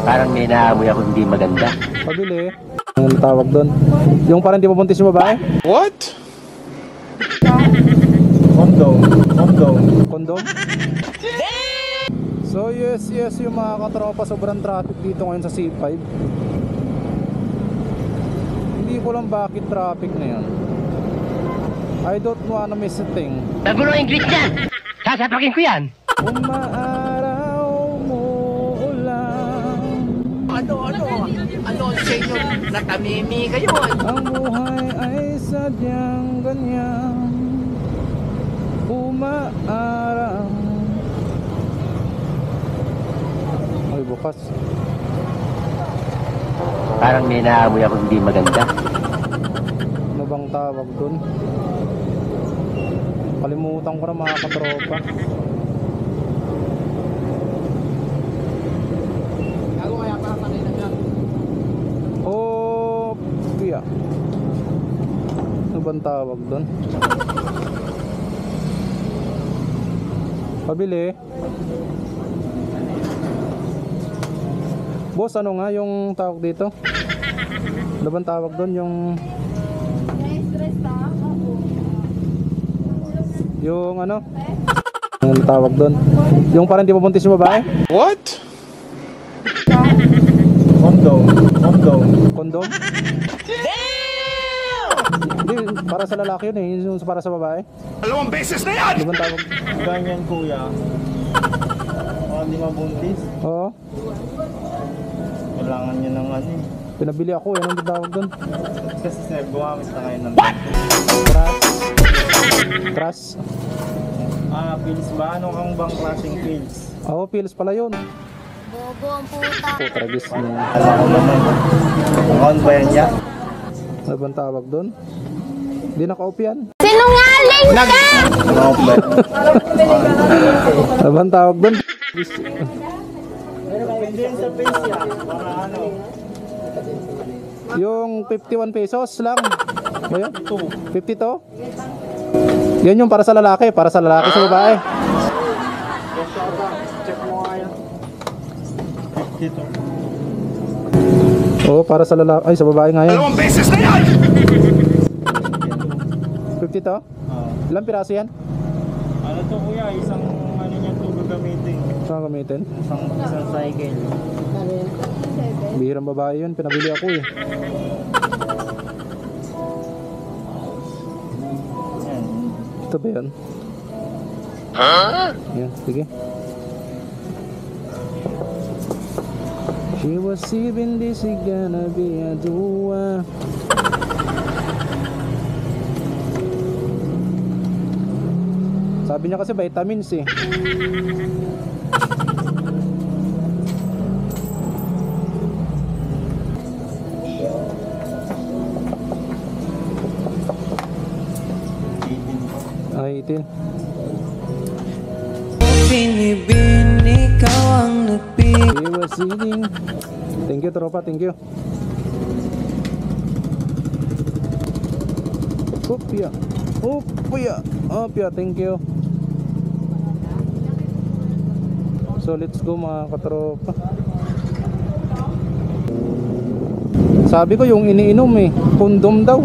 Parang may naamoy ako hindi maganda. Pabili. Ang tawag doon. Yung parang di mabuntis yung babae? What? Condom. Kondom? So yes, yung mga katropa, sobrang traffic dito ngayon sa C5. Hindi ko lang bakit traffic na yan. I don't wanna miss a thing. Nagulo ang English niyan! Sasapakin ko yan! Umaaraw mo ulan. Ano sa inyo? Natamimi kayo. Ang buhay ay sadyang ganyan. Umaaraw. Ay, bukas. Parang may naamoy ako hindi maganda. Ano bang tawag dun? Kalimutan ko na mga katropa. Oh, kuya. Ano bang tawag dun? Pabili. Boss, ano nga yung tawag dito? Ano bang tawag dun? Yung ano? Ang tawag doon. Yung parang di mabuntis yung babae? What? Condom. Kondom? Hindi, para sa lalaki yun eh. Yung para sa babae. Dalawang beses na yan! Ano bang tawag? Ganyan kuya. Hindi mabuntis. Oo. Kailangan nyo ng ano eh. Pinabili ako eh. Ano bang tawag doon? Kasi sir, gumamit na kayo ng Trust. pills ba? Ano kang bang klaseng pills? Oo, pills pala yun. Bobo ang puta. Tragis niya. Alam ko naman. Account ba yan niya? Ano bang tawag doon? Hindi naka-off yan. Sinungaling ka! Account ba? Ano bang tawag doon? Depende yan sa pills yan. Para ano? Yung 51 pesos lang. Ba yun? 52? Yan yung para sa lalaki. Para sa lalaki sa babae. Check mo nga yan. Dito. Oo, para sa lalaki. Ay, sa babae nga yan. Dalawang beses na yan! 50 to? Ilang piraso yan? Ano to kuya? Isang ano niya to gagamitin. Saan gamitin? Isang cycle. Bihirang babae yun. Pinabili ako eh. Yan. Ito ba yun? Yan, sige. She was even this is gonna be a dua. Sabi niya kasi vitamins eh. Ay, itin. Binibin, ikaw ang nagpili. She was eating. Thank you, tropa. Thank you. Opya. Opya. Thank you. So, let's go mga katropa. Sabi ko yung iniinom eh. Kondom daw.